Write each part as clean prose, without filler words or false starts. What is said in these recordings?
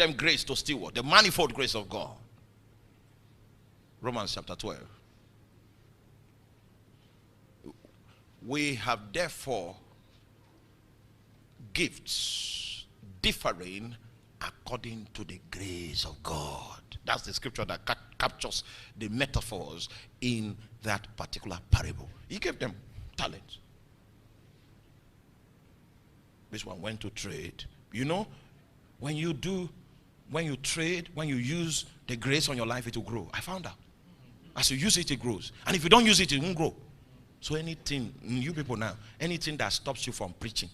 them grace to steward the manifold grace of God. Romans chapter 12. We have therefore gifts differing according to the grace of God. That's the scripture that captures the metaphors in that particular parable. He gave them talents. This one went to trade. You know, when you trade, when you use the grace on your life, it will grow. I found out. As you use it, it grows. And if you don't use it, it won't grow. So anything, you people now, anything that stops you from preaching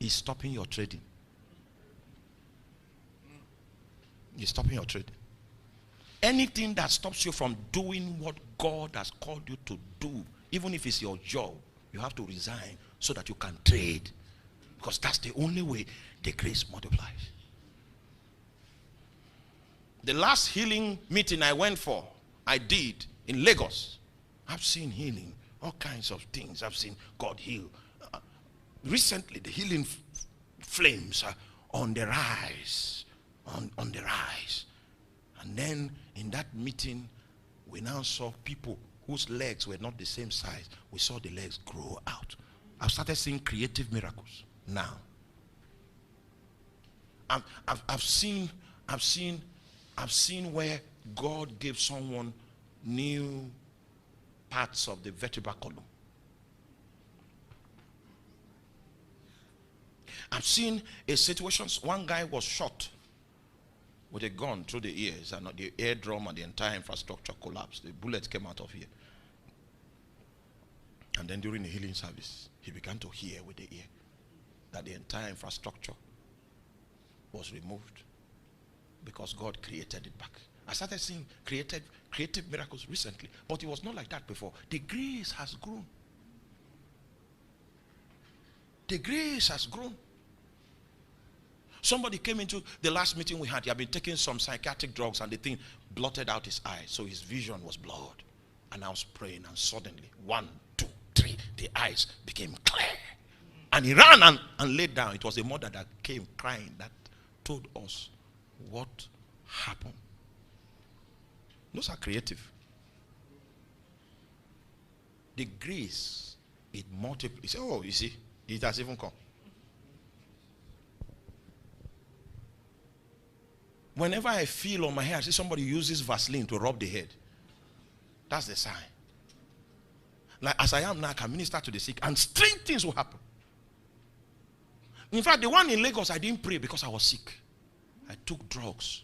is stopping your trading. It's stopping your trading. Anything that stops you from doing what God has called you to do, even if it's your job, you have to resign so that you can trade. Because that's the only way the grace multiplies. The last healing meeting I did in Lagos. I've seen healing, all kinds of things. I've seen God heal. Recently, the healing flames are on the rise. On the rise. And then in that meeting, we now saw people whose legs were not the same size. We saw the legs grow out. I've started seeing creative miracles now. I've seen where God gave someone new parts of the vertebral column. I've seen a situation, one guy was shot with a gun through the ears, and the eardrum and the entire infrastructure collapsed. The bullet came out of here. And then during the healing service, he began to hear with the ear that the entire infrastructure was removed because God created it back. I started seeing creative miracles recently, but it was not like that before. The grace has grown. The grace has grown. Somebody came into the last meeting we had. He had been taking some psychiatric drugs and the thing blotted out his eyes, so his vision was blurred. And I was praying, and suddenly 1, 2, 3, the eyes became clear. And he ran and laid down. It was a mother that came crying that told us what happened. Those are creative. The grace, it multiplies. Oh, you see, it has even come. Whenever I feel on my hair, I see somebody uses Vaseline to rub the head. That's the sign. Like as I am now, I can minister to the sick and strange things will happen. In fact, the one in Lagos, I didn't pray because I was sick. I took drugs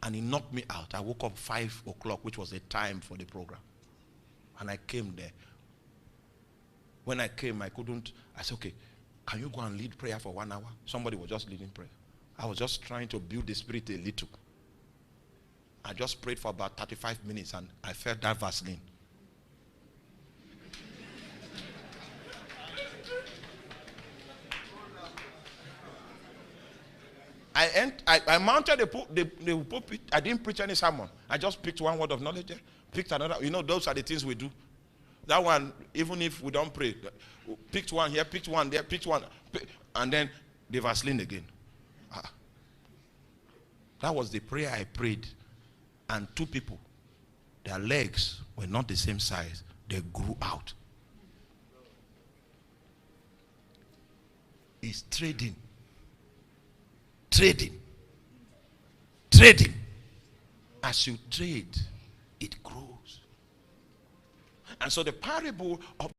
and it knocked me out. I woke up 5 o'clock, which was the time for the program. And I came there. When I came, I said, okay, can you go and lead prayer for 1 hour? Somebody was just leading prayer. I was just trying to build the spirit a little. I just prayed for about 35 minutes and I felt that Vaseline. I mounted the pulpit. I didn't preach any sermon. I just picked one word of knowledge there, picked another. You know, those are the things we do. That one, even if we don't pray, picked one here, picked one there, picked one, and then the Vaseline again. That was the prayer I prayed. And 2 people, their legs were not the same size. They grew out. It's trading. Trading. Trading. As you trade, it grows. And so the parable of